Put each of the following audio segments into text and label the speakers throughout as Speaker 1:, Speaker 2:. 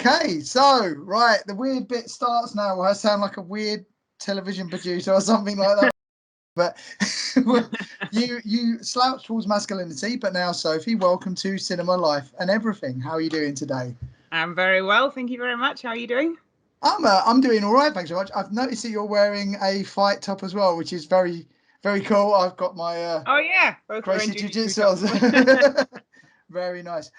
Speaker 1: Okay, so right, the weird bit starts now. I sound like a weird television producer or something like that. But you slouch towards masculinity, but now Sophie, welcome to Cinema Life and Everything. How are you doing today?
Speaker 2: I'm very well, thank you very much. How are you doing?
Speaker 1: I'm doing all right, thanks so much. I've noticed that you're wearing a fight top as well, which is very, very cool. I've got my
Speaker 2: Oh yeah, both wearing
Speaker 1: Gracie
Speaker 2: jiu-jitsu
Speaker 1: Jiu-Jitsu. Very nice.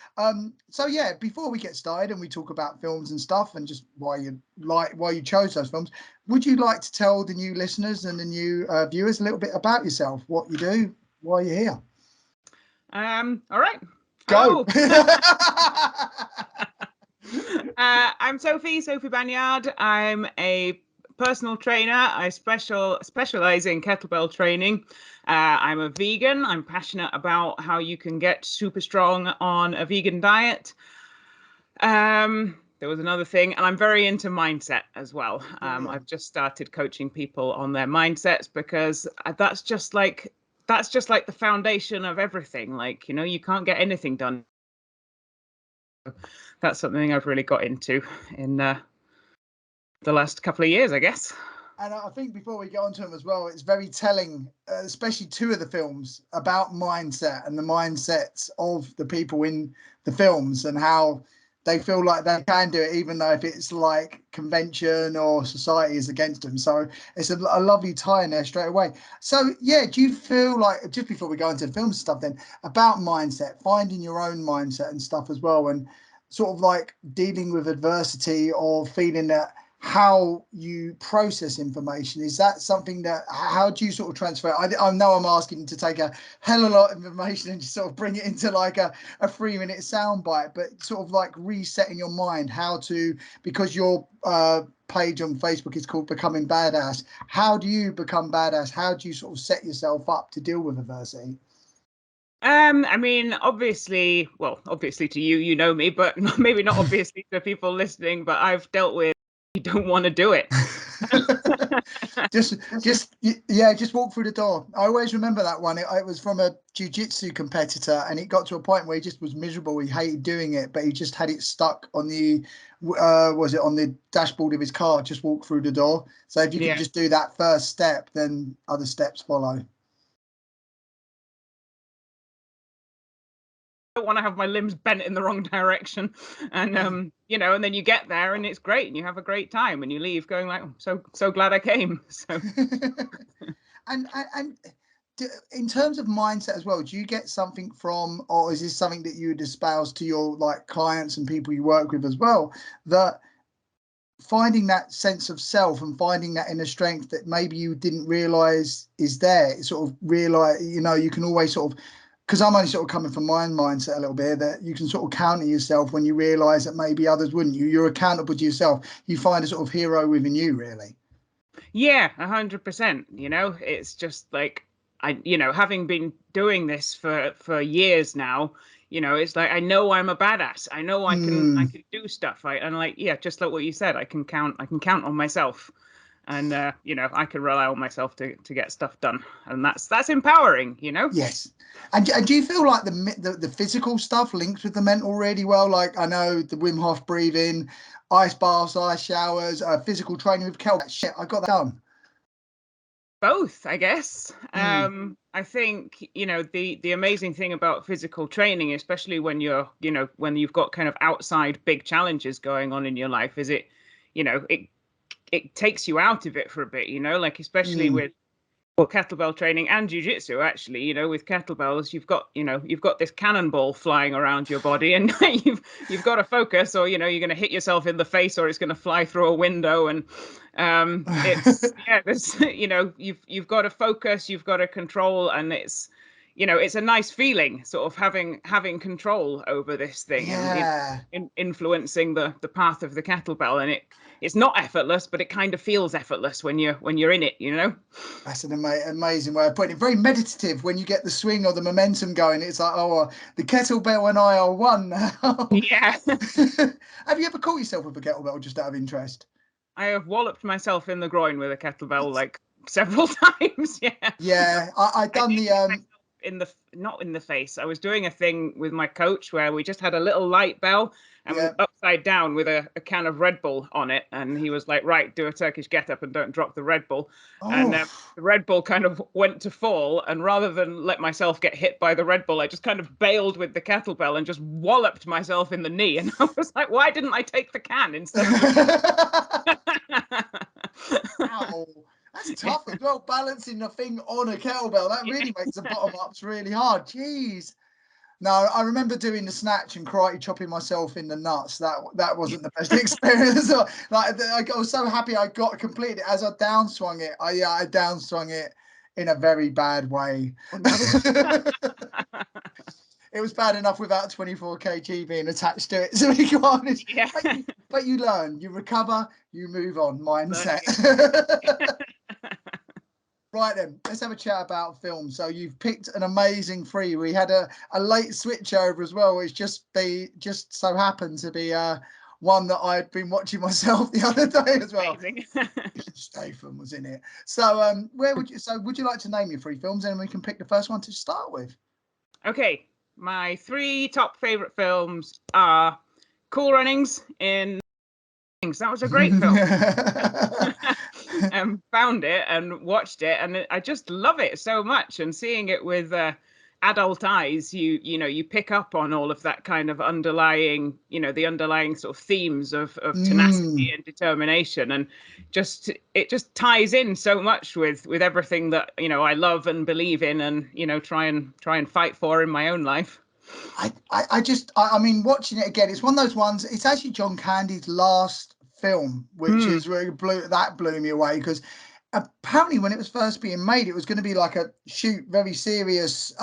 Speaker 1: So yeah, before we get started and we talk about films and stuff and just why you chose those films, would you like to tell the new listeners and the new viewers a little bit about yourself, what you do, why you're here?
Speaker 2: All right.
Speaker 1: Go.
Speaker 2: I'm Sophie Banyard. I'm a personal trainer. I specialize in kettlebell training. I'm a vegan. I'm passionate about how you can get super strong on a vegan diet. There was another thing, and I'm very into mindset as well. I've just started coaching people on their mindsets because that's just like the foundation of everything. Like, you know, you can't get anything done. That's something I've really got into in the last couple of years, I guess.
Speaker 1: And I think before we get on to them as well, it's very telling, especially two of the films, about mindset and the mindsets of the people in the films and how they feel like they can do it, even though if it's like convention or society is against them. So it's a lovely tie in there straight away. So yeah, do you feel like, just before we go into the film stuff then, about mindset, finding your own mindset and stuff as well, and sort of like dealing with adversity or feeling that how you process information, is that something that, how do you sort of transfer? I know I'm asking to take a hell of a lot of information and just sort of bring it into like a 3-minute soundbite, but sort of like resetting your mind, how to, because your page on Facebook is called Becoming Badass. How do you become badass? How do you sort of set yourself up to deal with adversity?
Speaker 2: I mean, obviously to you, you know me, but maybe not obviously to people listening, but I've dealt with, you don't want to do it.
Speaker 1: just walk through the door. I always remember that one. It was from a jiu-jitsu competitor, and it got to a point where he just was miserable. He hated doing it, but he just had it stuck on the was it on the dashboard of his car, just walk through the door. So if you can just do that first step, then other steps follow.
Speaker 2: Don't want to have my limbs bent in the wrong direction, and you know, and then you get there and it's great and you have a great time and you leave going like, oh, so glad I came. So
Speaker 1: and in terms of mindset as well, do you get something from, or is this something that you would espouse to your like clients and people you work with as well, that finding that sense of self and finding that inner strength that maybe you didn't realize is there, sort of realize, you know, you can always sort of, because I'm only sort of coming from my mindset a little bit, that you can sort of counter yourself when you realize that maybe others wouldn't. You're accountable to yourself. You find a sort of hero within you, really.
Speaker 2: Yeah, 100%. You know, it's just like, you know, having been doing this for years now, you know, it's like I know I'm a badass. I know I can do stuff. And like, yeah, just like what you said, I can count on myself. And you know, I can rely on myself to get stuff done, and that's empowering, you know.
Speaker 1: Yes. And do you feel like the physical stuff links with the mental really well? Like, I know the Wim Hof breathing, ice baths, ice showers, physical training with kettlebell. Shit, I got that done.
Speaker 2: Both, I guess. I think, you know, the amazing thing about physical training, especially when you're, you know, when you've got kind of outside big challenges going on in your life, is it, you know, it takes you out of it for a bit, you know, like especially with kettlebell training and jiu-jitsu, actually, you know, with kettlebells, you've got this cannonball flying around your body, and you've got to focus, or, you know, you're going to hit yourself in the face, or it's going to fly through a window. And it's there's, you know, you've got to focus, you've got to control, and it's, you know, it's a nice feeling, sort of having control over this thing, and influencing the path of the kettlebell. And it's not effortless, but it kind of feels effortless when you're in it, you know.
Speaker 1: That's an amazing way of putting it. Very meditative when you get the swing or the momentum going. It's like, oh, the kettlebell and I are one now.
Speaker 2: Yeah.
Speaker 1: Have you ever caught yourself with a kettlebell, just out of interest?
Speaker 2: I have walloped myself in the groin with a kettlebell like several times. Yeah.
Speaker 1: Yeah, I done the
Speaker 2: not in the face. I was doing a thing with my coach where we just had a little light bell and upside down with a can of Red Bull on it, and he was like, right, do a Turkish get up and don't drop the Red Bull. And the Red Bull kind of went to fall, and rather than let myself get hit by the Red Bull, I just kind of bailed with the kettlebell and just walloped myself in the knee. And I was like, why didn't I take the can instead of the
Speaker 1: Ow. That's tough as well, balancing the thing on a kettlebell. That really makes the bottom ups really hard. Jeez. No, I remember doing the snatch and karate chopping myself in the nuts. That wasn't the best experience. Like, I was so happy I got completed. As I downswung it, I downswung it in a very bad way. It was bad enough without 24 kg being attached to it. So be honest.
Speaker 2: Yeah.
Speaker 1: But you learn, you recover, you move on. Mindset. Right then, let's have a chat about film. So you've picked an amazing three. We had a late switch over as well, which just so happened to be one that I'd been watching myself the other day as well. Statham was in it. So would you like to name your three films, and we can pick the first one to start with?
Speaker 2: Okay, my three top favorite films are Cool Runnings in. That was a great film. Found it and watched it, and I just love it so much. And seeing it with adult eyes, you pick up on all of that kind of underlying, the underlying sort of themes of tenacity and determination, and it just ties in so much with everything that I love and believe in, and try and fight for in my own life.
Speaker 1: I mean, watching it again, it's one of those ones. It's actually John Candy's last film, which is really blew me away, because apparently when it was first being made, it was going to be like a very serious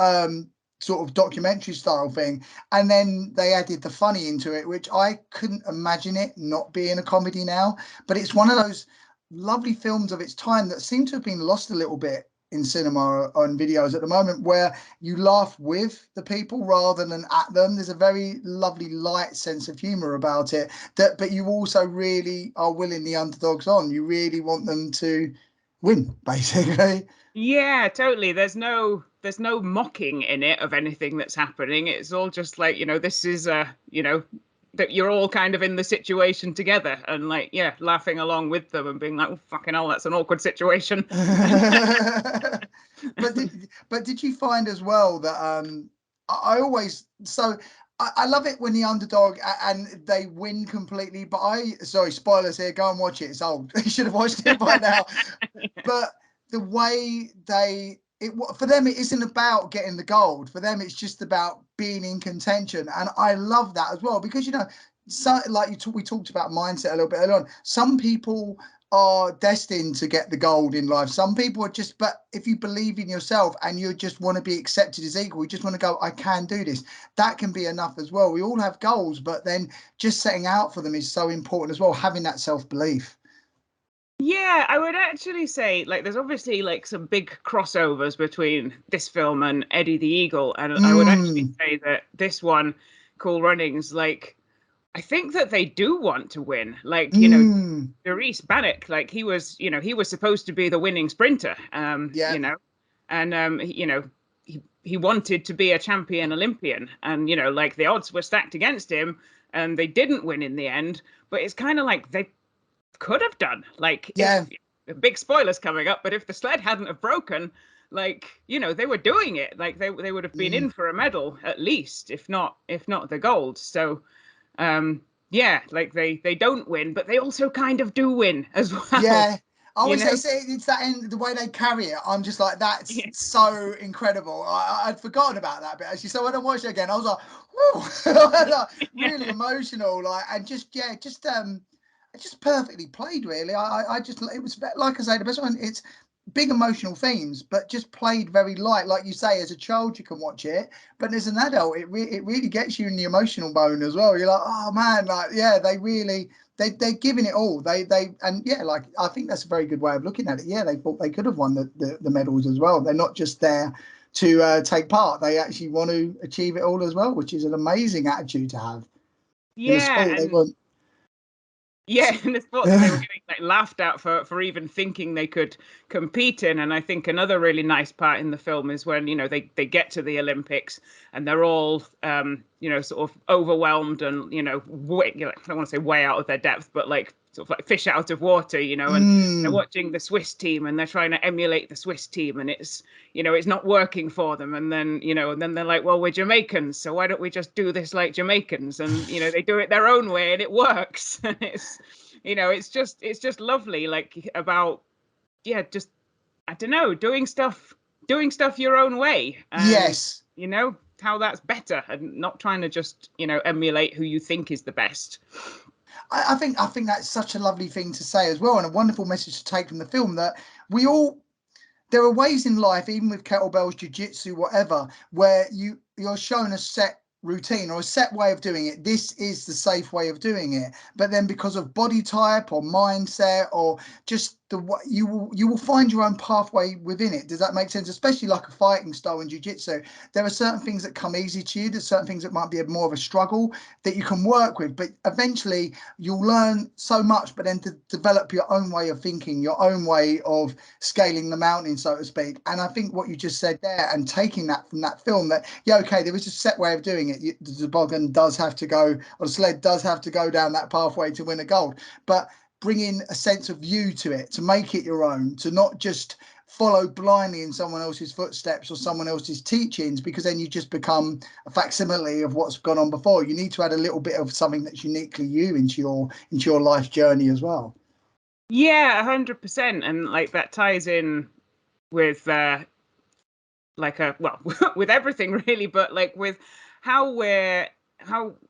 Speaker 1: sort of documentary style thing, and then they added the funny into it, which I couldn't imagine it not being a comedy now. But it's one of those lovely films of its time that seem to have been lost a little bit in cinema on videos at the moment, where you laugh with the people rather than at them. There's a very lovely light sense of humor about it, but you also really are willing the underdogs on. You really want them to win, basically.
Speaker 2: Yeah, totally. There's no mocking in it of anything that's happening. It's all just like, this is that you're all kind of in the situation together, and laughing along with them and being like, oh, fucking hell, that's an awkward situation.
Speaker 1: But did you find as well that I always I love it when the underdog and they win completely, but sorry, spoilers here, go and watch it, it's old. You should have watched it by now. But the way for them, it isn't about getting the gold. For them, it's just about being in contention. And I love that as well, because, so like we talked about mindset a little bit earlier on. Some people are destined to get the gold in life. Some people are but if you believe in yourself and you just want to be accepted as equal, you just want to go, I can do this. That can be enough as well. We all have goals, but then just setting out for them is so important as well, having that self-belief.
Speaker 2: Yeah, I would actually say, there's obviously some big crossovers between this film and Eddie the Eagle, and I would actually say that this one, Cool Runnings, I think that they do want to win. Darius Bannock, he was supposed to be the winning sprinter, and he wanted to be a champion Olympian, and the odds were stacked against him, and they didn't win in the end. But it's kind of like they could have done, if big spoilers coming up, but if the sled hadn't have broken, they were doing it, they would have been in for a medal at least, if not the gold. So they don't win, but they also kind of do win as well.
Speaker 1: I always say it's that end, the way they carry it. I'm just like, that's so incredible. I'd forgotten about that bit, actually. So when I watched it again, I was like, whoa, really emotional, and just perfectly played, really. It was, like I say, the best one. It's big emotional themes, but just played very light. Like you say, as a child you can watch it, but as an adult it really gets you in the emotional bone as well. You're like, oh man, they're giving it all. I think that's a very good way of looking at it. They thought they could have won the medals as well. They're not just there to take part, they actually want to achieve it all as well, which is an amazing attitude to have.
Speaker 2: Yeah, in the sport that they were getting like laughed at for even thinking they could compete in. And I think another really nice part in the film is when, they get to the Olympics and they're all sort of overwhelmed and, way, I don't want to say way out of their depth, but like sort of like fish out of water, and they're
Speaker 1: Mm.
Speaker 2: watching the Swiss team and they're trying to emulate the Swiss team, and it's not working for them. And then they're like, well, we're Jamaicans, so why don't we just do this like Jamaicans? And they do it their own way and it works. And it's just lovely, like about, yeah, just, I don't know, doing stuff your own way, and
Speaker 1: Yes.
Speaker 2: how that's better, and not trying to just emulate who you think is the best.
Speaker 1: I think that's such a lovely thing to say as well, and a wonderful message to take from the film, that we all, there are ways in life, even with kettlebells, jiu-jitsu, whatever, where you're shown a set routine or a set way of doing it. This is the safe way of doing it. But then because of body type or mindset or just the way, you will find your own pathway within it. Does that make sense? Especially like a fighting style in jiu-jitsu, there are certain things that come easy to you. There's certain things that might be more of a struggle that you can work with, but eventually you'll learn so much, but then to develop your own way of thinking, your own way of scaling the mountain, so to speak. And I think what you just said there, and taking that from that film, that yeah, okay, there was a set way of doing it. The toboggan does have to go, or the sled does have to go down that pathway to win a gold, but bringing a sense of you to it, to make it your own, to not just follow blindly in someone else's footsteps or someone else's teachings, because then you just become a facsimile of what's gone on before. You need to add a little bit of something that's uniquely you into your life journey as well.
Speaker 2: Yeah, 100%. And like that ties in with with everything really, but like with how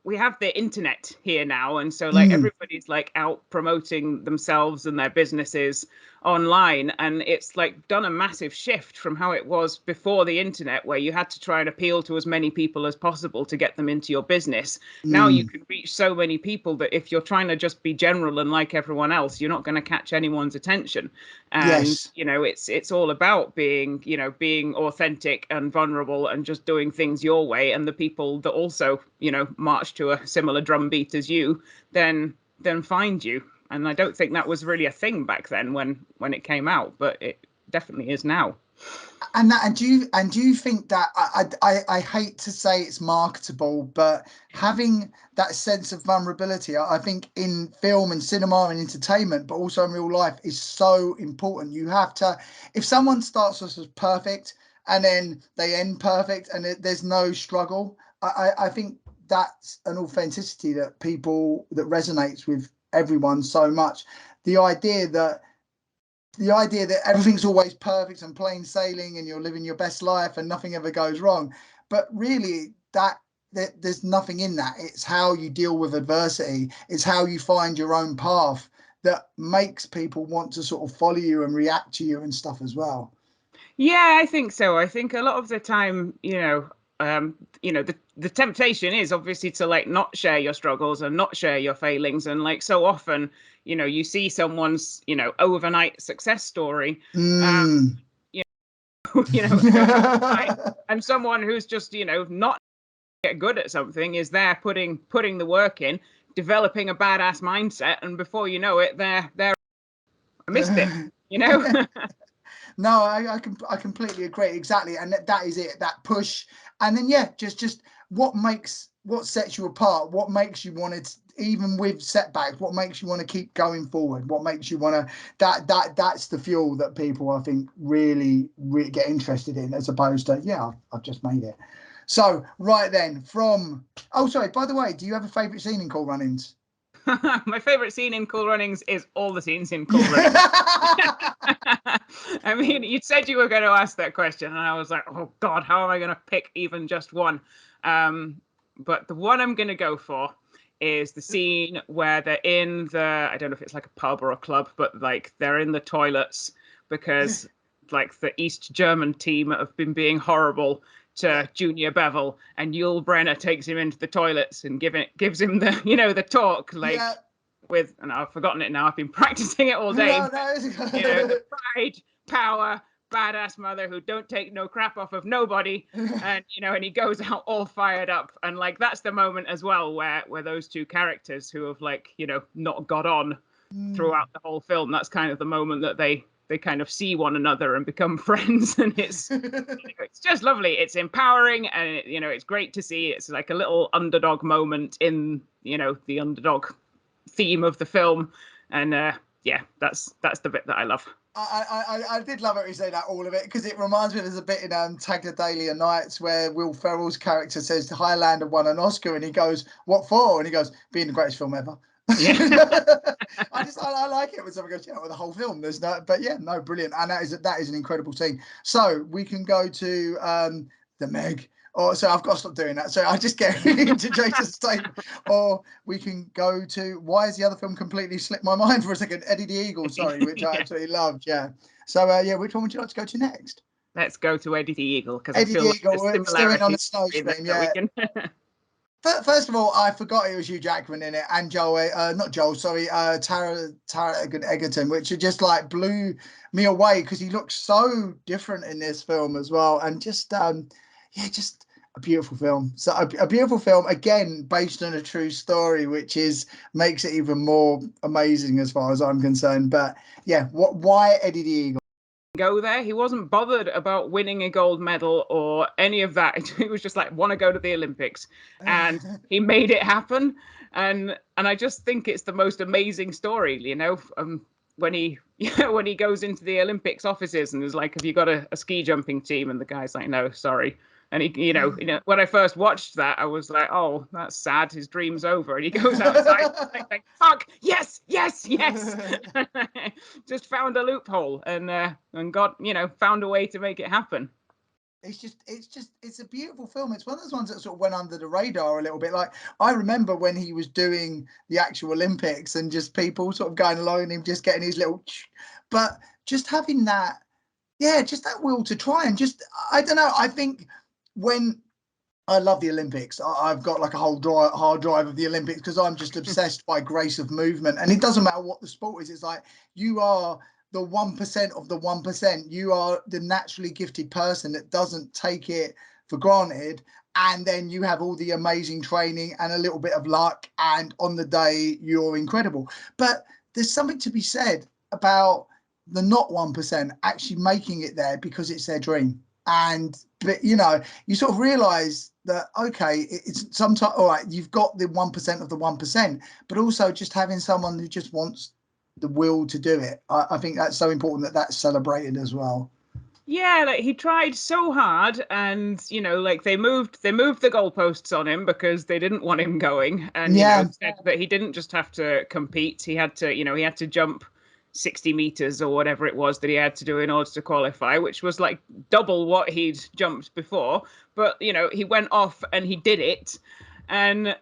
Speaker 2: we have the internet here now, and so like
Speaker 1: Mm,
Speaker 2: everybody's like out promoting themselves and their businesses online, and it's like done a massive shift from how it was before the internet, where you had to try and appeal to as many people as possible to get them into your business. Now you
Speaker 1: mm,
Speaker 2: can reach so many people that if you're trying to just be general and like everyone else, you're not going to catch anyone's attention. And
Speaker 1: yes.
Speaker 2: it's all about being authentic and vulnerable and just doing things your way, and the people that also march to a similar drum beat as you then find you. And I don't think that was really a thing back then when it came out, but it definitely is now.
Speaker 1: And do you think that, I hate to say it's marketable, but having that sense of vulnerability, I think in film and cinema and entertainment, but also in real life, is so important. You have to, if someone starts off as perfect and then they end perfect and there's no struggle, I think that's an authenticity that resonates with everyone so much. The idea that everything's always perfect and plain sailing and you're living your best life and nothing ever goes wrong, but really there's nothing in that. It's how you deal with adversity, it's how you find your own path that makes people want to sort of follow you and react to you and stuff as well.
Speaker 2: Yeah, I think so. I think a lot of the time, the temptation is obviously to like not share your struggles and not share your failings. And like so often, you see someone's, overnight success story,
Speaker 1: Mm.
Speaker 2: you overnight, and someone who's just, not get good at something is there putting the work in, developing a badass mindset, and before you know it, they're I missed it, you know.
Speaker 1: No, I completely agree. Exactly. And that is it, that push. And then yeah, just what sets you apart, what makes you want to, even with setbacks, what makes you want to keep going forward, what makes you want to, that's the fuel that people, I think, really get interested in, as opposed to yeah, I've just made it. So right then, oh sorry, by the way, do you have a favorite scene in Cool Runnings?
Speaker 2: My favorite scene in Cool Runnings is all the scenes in Cool Runnings.
Speaker 1: Yeah.
Speaker 2: I mean, you said you were going to ask that question, and I was like, oh God, how am I going to pick even just one? But the one I'm going to go for is the scene where they're in I don't know if it's like a pub or a club, but like they're in the toilets because like the East German team have been being horrible
Speaker 1: Yeah.
Speaker 2: to Junior Bevel, and Yul Brenner takes him into the toilets and gives him the the talk,
Speaker 1: Yeah.
Speaker 2: like and I've forgotten it now. I've been practicing it all day.
Speaker 1: No,
Speaker 2: But,
Speaker 1: no.
Speaker 2: the pride, power, badass mother who don't take no crap off of nobody, and and he goes out all fired up, and like that's the moment as well where those two characters who have like not got on throughout the whole film, that's kind of the moment that they kind of see one another and become friends, and it's it's just lovely. It's empowering, and it's great to see. It's like a little underdog moment in the underdog theme of the film, and yeah, that's the bit that I love.
Speaker 1: I did love it when you say that, all of it, because it reminds me there's a bit in Tagliatelle Nights where Will Ferrell's character says to Highlander won an Oscar, and he goes, "What for?" And he goes, "Being the greatest film ever." Yeah. I like it when someone goes, with the whole film. There's no, but yeah, no, brilliant, and that is an incredible scene. So we can go to the Meg. Or so I've got to stop doing that. So I just get into Jason's statement. Or we can go to, why is the other film completely slipped my mind for a second? Eddie the Eagle, sorry, which I absolutely loved. Yeah. So yeah, which one would you like to go to next?
Speaker 2: Let's go to Eddie the Eagle, because
Speaker 1: Eddie
Speaker 2: I feel
Speaker 1: the
Speaker 2: like
Speaker 1: Eagle, we're still in on the snow stream. Yeah. First of all, I forgot it was Hugh Jackman in it, and Tara Egerton, which just like blew me away because he looks so different in this film as well, and just just a beautiful film. So a beautiful film, again, based on a true story, which makes it even more amazing as far as I'm concerned. But yeah, why Eddie the Eagle?
Speaker 2: Go there. He wasn't bothered about winning a gold medal or any of that. He was just like, want to go to the Olympics, and he made it happen. And I just think it's the most amazing story, when he when he goes into the Olympics offices and is like, have you got a ski jumping team? And the guy's like, no, sorry. And he, when I first watched that, I was like, oh, that's sad. His dream's over. And he goes outside like, fuck, yes. Just found a loophole and got, found a way to make it happen.
Speaker 1: It's a beautiful film. It's one of those ones that sort of went under the radar a little bit. Like, I remember when he was doing the actual Olympics and just people sort of going along and him just getting his little, but just having that, just that will to try and just, I don't know. I think when I love the Olympics, I've got like a whole hard drive of the Olympics because I'm just obsessed by grace of movement. And it doesn't matter what the sport is. It's like you are the 1% of the 1%. You are the naturally gifted person that doesn't take it for granted. And then you have all the amazing training and a little bit of luck. And on the day, you're incredible. But there's something to be said about the not 1% actually making it there because it's their dream. But you sort of realize that, okay, it's sometimes all right, you've got the 1% of the 1%, but also just having someone who just wants the will to do it. I think that's so important that that's celebrated as well.
Speaker 2: Yeah, like he tried so hard, and like they moved the goalposts on him because they didn't want him going, and said that he didn't just have to compete, he had to jump 60 meters or whatever it was that he had to do in order to qualify, which was like double what he'd jumped before. But he went off and he did it, and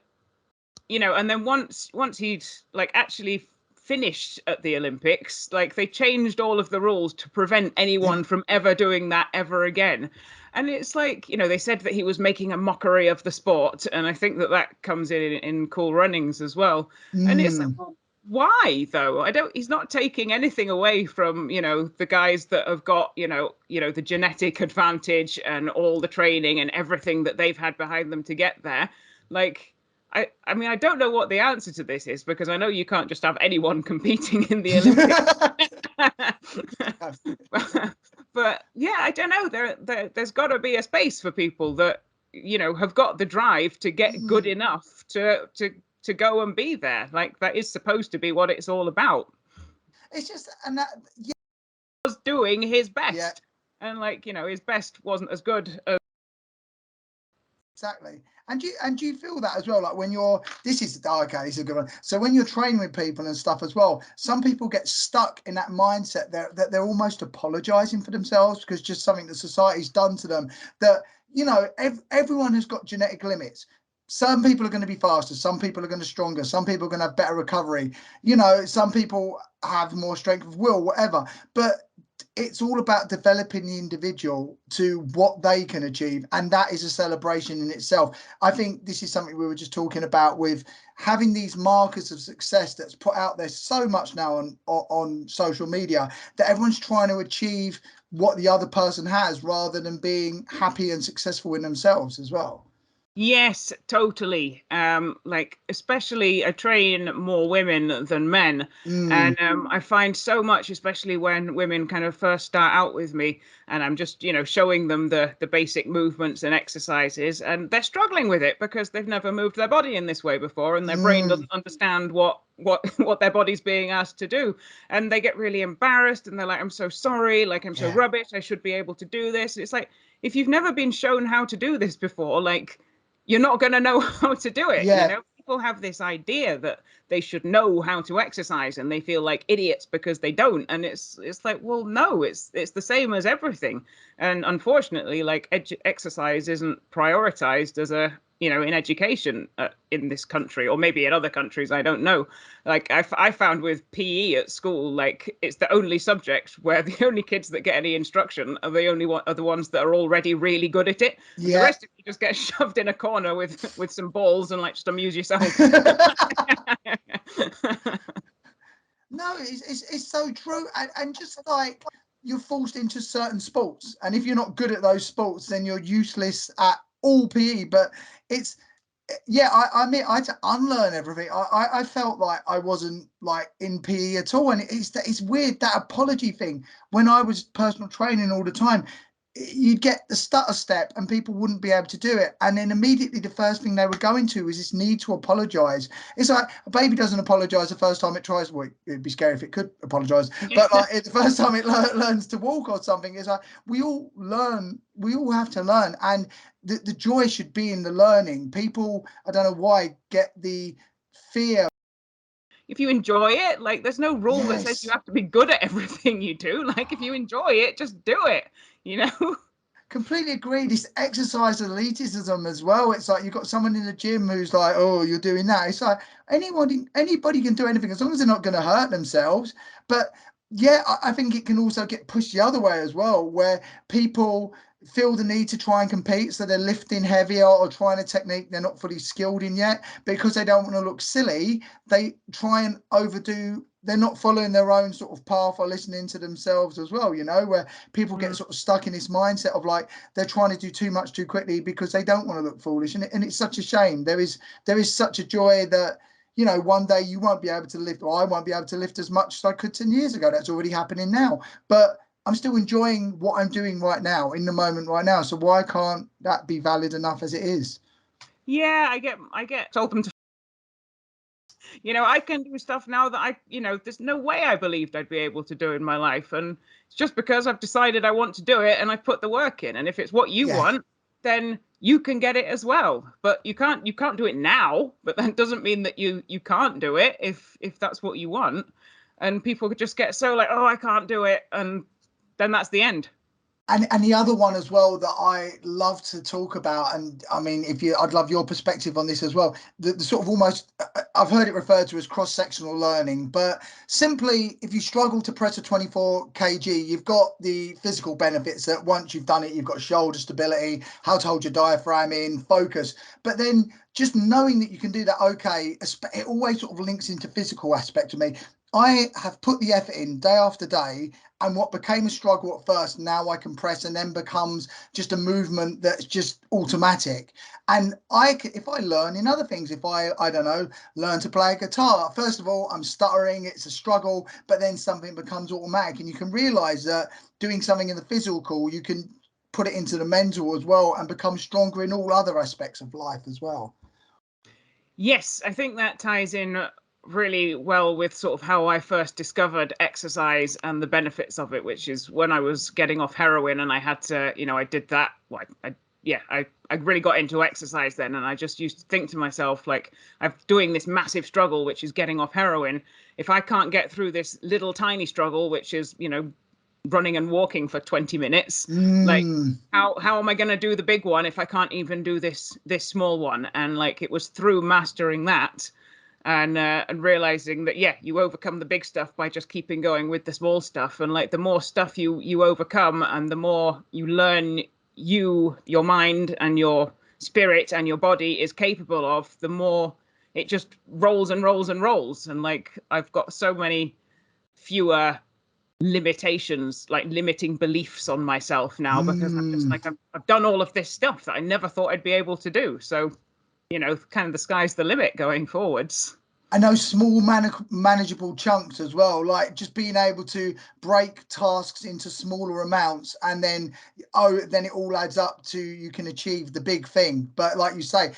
Speaker 2: and then once he'd like actually finished at the Olympics, like they changed all of the rules to prevent anyone from ever doing that ever again. And it's like, they said that he was making a mockery of the sport, and I think that comes in Cool Runnings as well. And it's like, well, why though? He's not taking anything away from the guys that have got the genetic advantage and all the training and everything that they've had behind them to get there. Like, I mean, I don't know what the answer to this is, because I know you can't just have anyone competing in the Olympics. But yeah, I don't know. There's got to be a space for people that have got the drive to get good enough to go and be there. Like, that is supposed to be what it's all about.
Speaker 1: It's just, and that
Speaker 2: was doing his best, and like his best wasn't as good as.
Speaker 1: Exactly. And you feel that as well, like when this is a good one. So when you're training with people and stuff as well, some people get stuck in that mindset that they're almost apologizing for themselves because just something that society's done to them, that everyone has got genetic limits. Some people are going to be faster, some people are going to be stronger, some people are going to have better recovery, some people have more strength of will, whatever. But it's all about developing the individual to what they can achieve, and that is a celebration in itself. I think this is something we were just talking about with having these markers of success that's put out there so much now on social media, that everyone's trying to achieve what the other person has rather than being happy and successful in themselves as well.
Speaker 2: Yes, totally. Like especially I train more women than men. And I find so much, especially when women kind of first start out with me and I'm just, showing them the basic movements and exercises, and they're struggling with it because they've never moved their body in this way before, and their brain doesn't understand what their body's being asked to do. And they get really embarrassed and they're like, I'm so sorry, like I'm so rubbish, I should be able to do this. It's like, if you've never been shown how to do this before, like you're not going to know how to do it. People have this idea that they should know how to exercise and they feel like idiots because they don't. And it's like, well, no, it's the same as everything. And unfortunately, like exercise isn't prioritized as a, in education in this country, or maybe in other countries, I don't know. Like I found with PE at school, like it's the only subject where the only kids that get any instruction are the ones that are already really good at it. And the rest of you just get shoved in a corner with some balls and like just amuse yourself.
Speaker 1: No, it's so true. And just like you're forced into certain sports, and if you're not good at those sports, then you're useless at all PE. But it's I mean, I had to unlearn everything. I felt like I wasn't like in PE at all, and it's weird, that apology thing. When I was personal training all the time, you'd get the stutter step and people wouldn't be able to do it, and then immediately the first thing they were going to is this need to apologize. It's like a baby doesn't apologize the first time it tries. Well, it'd be scary if it could apologize, but like the first time it learns to walk or something. It's like we all have to learn, and the joy should be in the learning. People, I don't know why, get the fear.
Speaker 2: If you enjoy it, like there's no rule that says you have to be good at everything you do. Like if you enjoy it, just do it,
Speaker 1: Completely agree. This exercise elitism as well. It's like you've got someone in the gym who's like, oh, you're doing that. It's like anybody can do anything as long as they're not going to hurt themselves. But yeah, I think it can also get pushed the other way as well, where people feel the need to try and compete, so they're lifting heavier or trying a technique they're not fully skilled in yet because they don't want to look silly. They try and overdo. They're not following their own sort of path or listening to themselves as well, where people get sort of stuck in this mindset of like they're trying to do too much too quickly because they don't want to look foolish. And it's such a shame. There is such a joy that one day you won't be able to lift, or I won't be able to lift as much as I could 10 years ago. That's already happening now. But I'm still enjoying what I'm doing right now, in the moment right now. So why can't that be valid enough as it is?
Speaker 2: Yeah, I get told them to, I can do stuff now that there's no way I believed I'd be able to do in my life. And it's just because I've decided I want to do it and I've put the work in. And if it's what you want, then you can get it as well. But you can't do it now, but that doesn't mean that you can't do it if that's what you want. And people could just get so like, oh, I can't do it, and then that's the end.
Speaker 1: And the other one as well that I love to talk about, and I mean, I'd love your perspective on this as well. The sort of almost, I've heard it referred to as cross-sectional learning, but simply, if you struggle to press a 24 kg, you've got the physical benefits that once you've done it, you've got shoulder stability, how to hold your diaphragm in, focus. But then just knowing that you can do that, okay, it always sort of links into physical aspect to me. I have put the effort in day after day, and what became a struggle at first, now I can press, and then becomes just a movement that's just automatic. And if I learn in other things, if I don't know, learn to play a guitar, first of all, I'm stuttering, it's a struggle, but then something becomes automatic, and you can realize that doing something in the physical, you can put it into the mental as well and become stronger in all other aspects of life as well.
Speaker 2: Yes, I think that ties in really well with sort of how I first discovered exercise and the benefits of it, which is when I was getting off heroin and I had to, I did that. Well, I really got into exercise then, and I just used to think to myself, like, I'm doing this massive struggle, which is getting off heroin. If I can't get through this little tiny struggle, which is, running and walking for 20 minutes, like how am I going to do the big one if I can't even do this small one? And like it was through mastering that and realizing that you overcome the big stuff by just keeping going with the small stuff. And like the more stuff you overcome and the more you learn your mind and your spirit and your body is capable of, the more it just rolls and rolls and rolls. And like I've got so many fewer limitations, like limiting beliefs on myself now, because I'm just like, I've done all of this stuff that I never thought I'd be able to do. So, kind of the sky's the limit going forwards.
Speaker 1: And those small manageable chunks as well, like just being able to break tasks into smaller amounts, and then then it all adds up to, you can achieve the big thing. But like you say,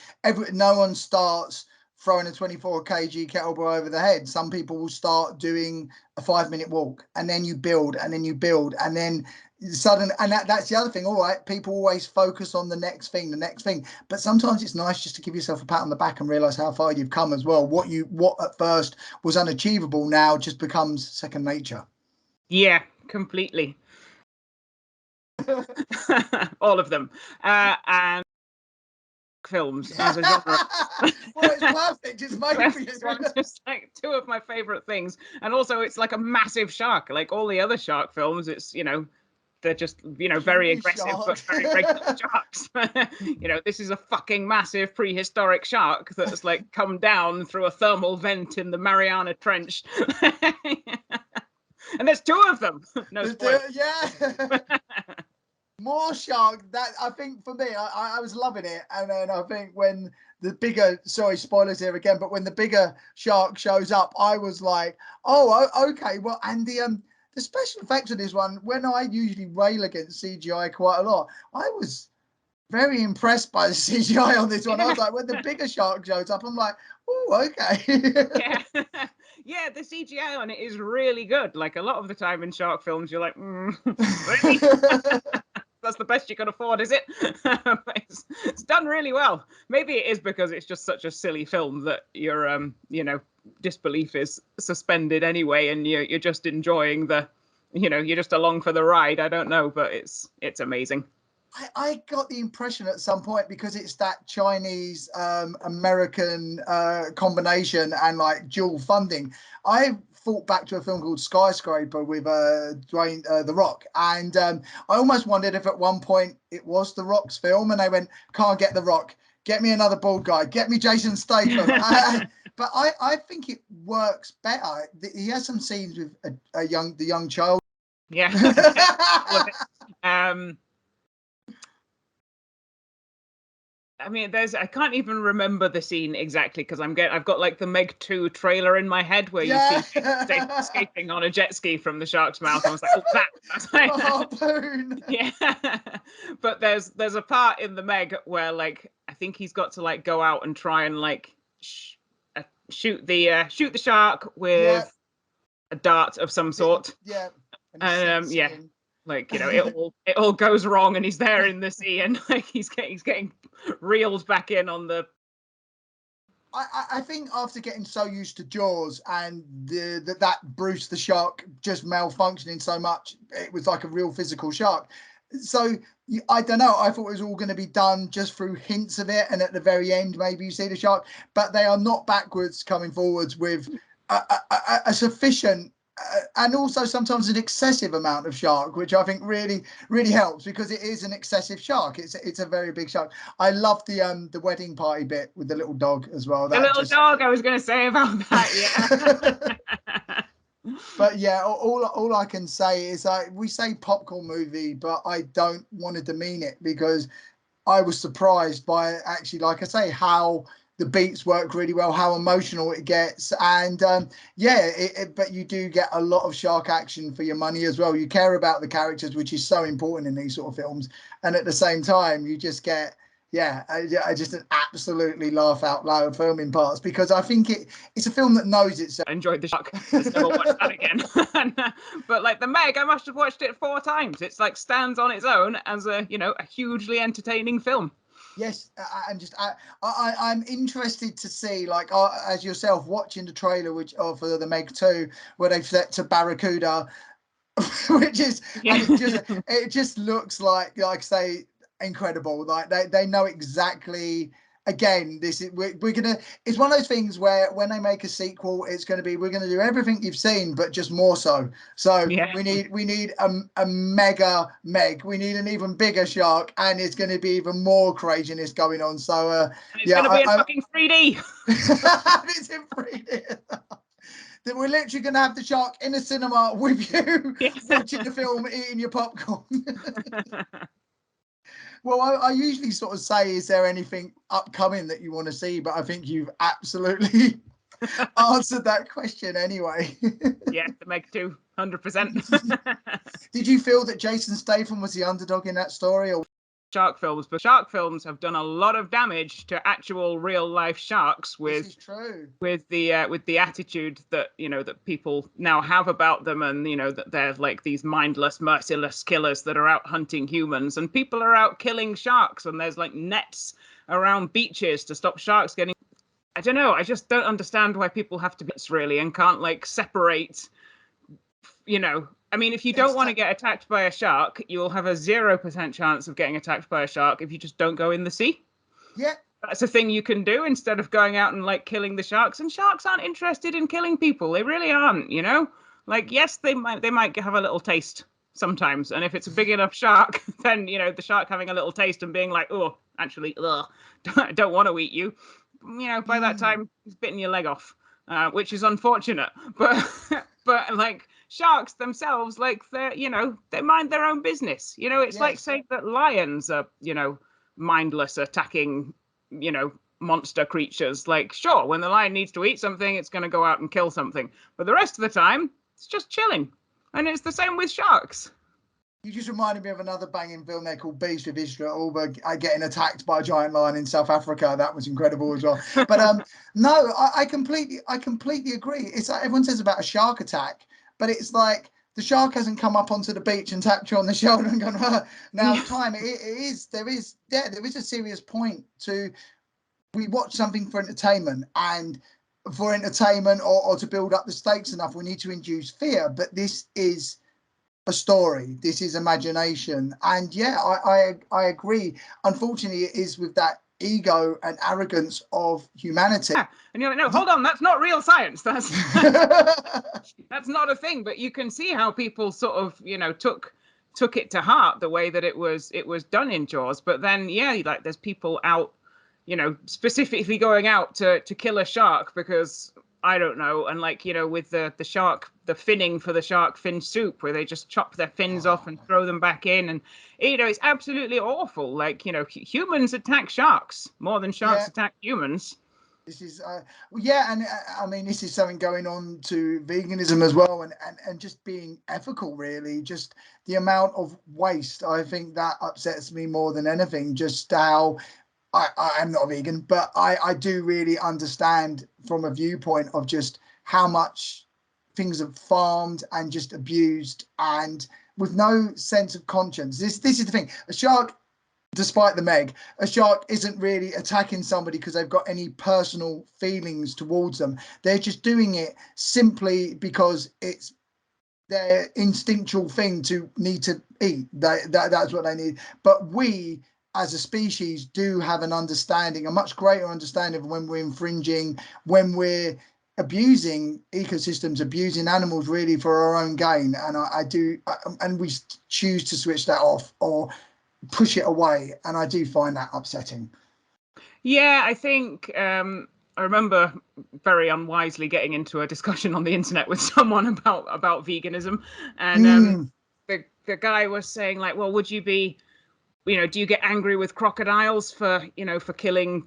Speaker 1: no one starts throwing a 24 kg kettlebell over the head. Some people will start doing a 5-minute walk, and then you build, and then you build, and then that's the other thing. All right, people always focus on the next thing, but sometimes it's nice just to give yourself a pat on the back and realize how far you've come as well. What at first was unachievable now just becomes second nature.
Speaker 2: Yeah, completely. All of them. And films as a genre.
Speaker 1: Well, it's perfect. It's made for you.
Speaker 2: It's just like two of my favorite things. And also it's like a massive shark. Like all the other shark films, it's, they're just, very aggressive, but very regular sharks. This is a fucking massive prehistoric shark that's like come down through a thermal vent in the Mariana Trench. And there's two of them. No spoilers.
Speaker 1: Yeah. More shark. That, I think for me, I was loving it. And then I think when the bigger, sorry, spoilers here again, but when the bigger shark shows up, I was like, oh, okay. Well, and the special effects of this one, when I usually rail against CGI quite a lot, I was very impressed by the CGI on this one. I was like, when the bigger shark shows up, I'm like, oh, okay.
Speaker 2: Yeah. Yeah, the CGI on it is really good. Like a lot of the time in shark films, you're like, really? That's the best you can afford, is it? It's done really well. Maybe it is because it's just such a silly film that your disbelief is suspended anyway, and you're just enjoying you're just along for the ride. I don't know, but it's amazing.
Speaker 1: I got the impression at some point, because it's that Chinese American combination and like dual funding, I thought back to a film called Skyscraper with Dwayne The Rock, and I almost wondered if at one point it was The Rock's film and they went, can't get The Rock, get me another bald guy, get me Jason Statham. But I think it works better. He has some scenes with the young child.
Speaker 2: Yeah. I mean, I can't even remember the scene exactly, because I've got like the Meg 2 trailer in my head where you see escaping on a jet ski from the shark's mouth. I was like, oh, that's
Speaker 1: a harpoon.
Speaker 2: Yeah. But there's a part in the Meg where like I think he's got to like go out and try and like shoot the shark with a dart of some sort.
Speaker 1: Yeah.
Speaker 2: Yeah. Like, it all goes wrong, and he's there in the sea, and like he's getting reeled back in on the.
Speaker 1: I think after getting so used to Jaws and that Bruce the shark just malfunctioning so much, it was like a real physical shark. So I don't know. I thought it was all going to be done just through hints of it, and at the very end, maybe you see the shark. But they are not backwards coming forwards with a sufficient. And also sometimes an excessive amount of shark, which I think really helps, because it is an excessive shark. It's a very big shark. I love the wedding party bit with the little dog as well.
Speaker 2: The little dog, I was going to say about that, yeah.
Speaker 1: But yeah, all I can say is we say popcorn movie, but I don't want to demean it, because I was surprised by actually, like I say, how the beats work really well, how emotional it gets, and but you do get a lot of shark action for your money as well. You care about the characters, which is so important in these sort of films, and at the same time you just get just an absolutely laugh out loud film in parts, because I think it's a film that knows itself.
Speaker 2: I enjoyed the shark. Just never watched that again. But like the Meg, I must have watched it 4 times. It's like stands on its own as a hugely entertaining film.
Speaker 1: Yes, and just I'm interested to see, like, as yourself, watching the trailer for the Meg 2, where they've set to Barracuda, which is it just looks like say incredible. Like they know exactly. Again, we're gonna. It's one of those things where when they make a sequel, it's going to be, we're going to do everything you've seen, but just more so. So we need a mega Meg. We need an even bigger shark, and it's going to be even more craziness going on. So
Speaker 2: it's going to be in fucking 3D.
Speaker 1: It's in 3D. that we're literally going to have the shark in a cinema with you,
Speaker 2: Yeah.
Speaker 1: watching the film, eating your popcorn. Well, I usually sort of say, is there anything upcoming that you want to see? But I think you've absolutely answered that question anyway.
Speaker 2: Yeah, the Meg 2, 100%.
Speaker 1: Did you feel that Jason Statham was the underdog in that story? Or
Speaker 2: Shark films, but shark films have done a lot of damage to actual real life sharks
Speaker 1: this is true.
Speaker 2: with the attitude that that people now have about them, and that they're like these mindless, merciless killers that are out hunting humans, and people are out killing sharks, and there's like nets around beaches to stop sharks getting. I don't know. I just don't understand why people have to be really and can't like separate. I mean, if you don't want to get attacked by a shark, you will have a 0% chance of getting attacked by a shark if you just don't go in the sea.
Speaker 1: Yeah.
Speaker 2: That's a thing you can do instead of going out and like killing the sharks. And sharks aren't interested in killing people. They really aren't, Like, yes, they might have a little taste sometimes. And if it's a big enough shark, then, the shark having a little taste and being like, oh, actually, I don't want to eat you. By that time, he's bitten your leg off, which is unfortunate. But like, sharks themselves, like they mind their own business. It's like saying that lions are, mindless attacking, monster creatures. Like, sure, when the lion needs to eat something, it's going to go out and kill something. But the rest of the time, it's just chilling. And it's the same with sharks.
Speaker 1: You just reminded me of another banging film there called Beast with Idris Elba getting attacked by a giant lion in South Africa. That was incredible as well. But no, I completely agree. It's like everyone says about a shark attack, but it's like the shark hasn't come up onto the beach and tapped you on the shoulder and gone, now time. There is a serious point to, we watch something for entertainment, and for entertainment or to build up the stakes enough, we need to induce fear. But this is a story, this is imagination, and I agree. Unfortunately, it is with that ego and arrogance of humanity.
Speaker 2: Yeah. And you're like, no, hold on, that's not real science. That's that's not a thing. But you can see how people sort of took it to heart, the way that it was done in Jaws. But then like there's people out specifically going out to kill a shark because I don't know, and like with the shark, the finning for the shark fin soup, where they just chop their fins off and throw them back in, and it's absolutely awful. Like humans attack sharks more than sharks attack humans.
Speaker 1: This is and I mean, this is something going on to veganism as well, and just being ethical, really. Just the amount of waste, I think that upsets me more than anything. Just how I'm not a vegan, but I do really understand from a viewpoint of just how much things are farmed and just abused, and with no sense of conscience. This is the thing. A shark, despite the Meg, a shark isn't really attacking somebody because they've got any personal feelings towards them. They're just doing it simply because it's their instinctual thing to need to eat. That's what they need. But we, as a species, do have an understanding, a much greater understanding of when we're infringing, when we're abusing ecosystems, abusing animals really for our own gain. And and we choose to switch that off or push it away. And I do find that upsetting.
Speaker 2: Yeah, I think I remember very unwisely getting into a discussion on the internet with someone about veganism, and the guy was saying like, well, would you be do you get angry with crocodiles for killing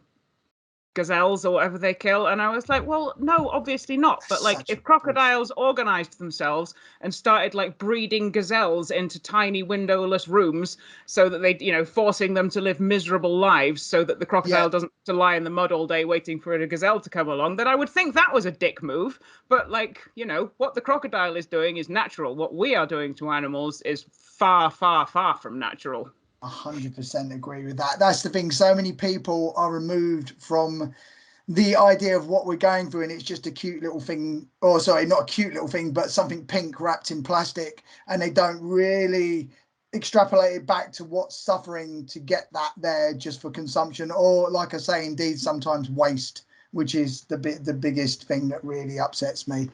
Speaker 2: gazelles or whatever they kill? And I was like, well, no, obviously not. But like, if crocodiles organized themselves and started like breeding gazelles into tiny windowless rooms so that they, forcing them to live miserable lives so that the crocodile doesn't have to lie in the mud all day waiting for a gazelle to come along, then I would think that was a dick move. But like, what the crocodile is doing is natural. What we are doing to animals is far, far, far from natural.
Speaker 1: 100% agree with that. That's the thing. So many people are removed from the idea of what we're going through, and it's just a cute little thing, or sorry, not a cute little thing, but something pink wrapped in plastic, and they don't really extrapolate it back to what's suffering to get that there just for consumption, or like I say, indeed sometimes waste, which is the biggest thing that really upsets me.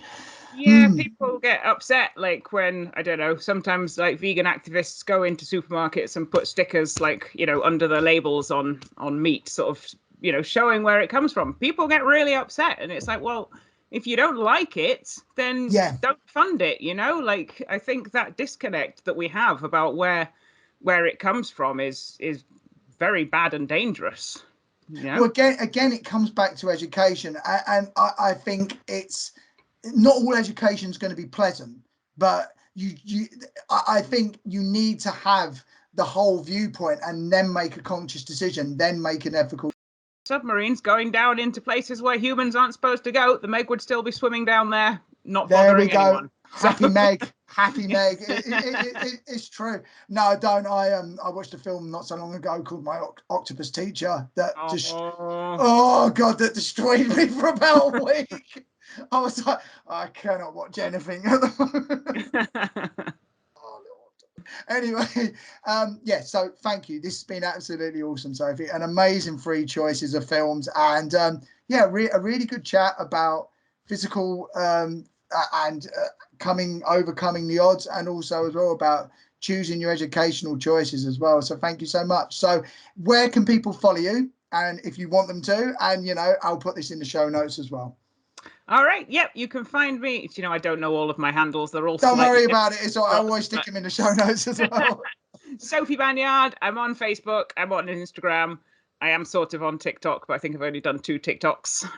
Speaker 2: Yeah, people get upset like when, I don't know, sometimes like vegan activists go into supermarkets and put stickers like, under the labels on meat, sort of, showing where it comes from. People get really upset, and it's like, well, if you don't like it, then
Speaker 1: Yeah.
Speaker 2: don't fund it, you know? Like, I think that disconnect that we have about where it comes from is very bad and dangerous. You
Speaker 1: Well,
Speaker 2: know?
Speaker 1: again, it comes back to education, and I think it's not all education is going to be pleasant, but I think you need to have the whole viewpoint and then make a conscious decision, then make an ethical.
Speaker 2: Submarines going down into places where humans aren't supposed to go, the Meg would still be swimming down there, not
Speaker 1: There we
Speaker 2: bothering
Speaker 1: go.
Speaker 2: anyone.
Speaker 1: Happy
Speaker 2: So...
Speaker 1: Meg. Happy Meg. It's true. No, don't. I watched a film not so long ago called My Octopus Teacher that just, oh God, that destroyed me for about a week. I was like, I cannot watch anything at the moment. Anyway, yeah, so thank you. This has been absolutely awesome, Sophie. An amazing 3 choices of films, and yeah, a really good chat about physical and overcoming the odds, and also as well about choosing your educational choices as well. So thank you so much. So where can people follow you, and if you want them to, and I'll put this in the show notes as well.
Speaker 2: All right. Yep. You can find me. I don't know all of my handles. They're all
Speaker 1: Don't
Speaker 2: slightly
Speaker 1: worry
Speaker 2: different.
Speaker 1: about it. It's I always stick them in the show notes as well.
Speaker 2: Sophie Banyard. I'm on Facebook. I'm on Instagram. I am sort of on TikTok, but I think I've only done 2 TikToks.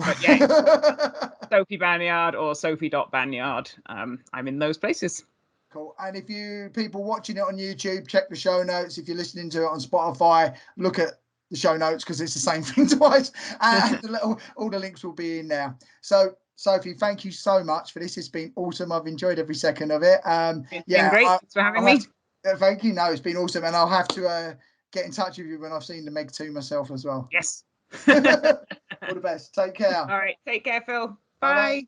Speaker 2: But yeah, Sophie Banyard or Sophie.Banyard. I'm in those places.
Speaker 1: Cool. And if you people watching it on YouTube, check the show notes. If you're listening to it on Spotify, look at the show notes because it's the same thing twice. And all the links will be in there. So Sophie, thank you so much for this. It's been awesome. I've enjoyed every second of it.
Speaker 2: It's been great. Thanks for having me.
Speaker 1: Thank you. No, it's been awesome. And I'll have to get in touch with you when I've seen the Meg 2 myself as well.
Speaker 2: Yes.
Speaker 1: All the best. Take care.
Speaker 2: All right. Take care, Phil.
Speaker 1: Bye-bye.
Speaker 2: Bye.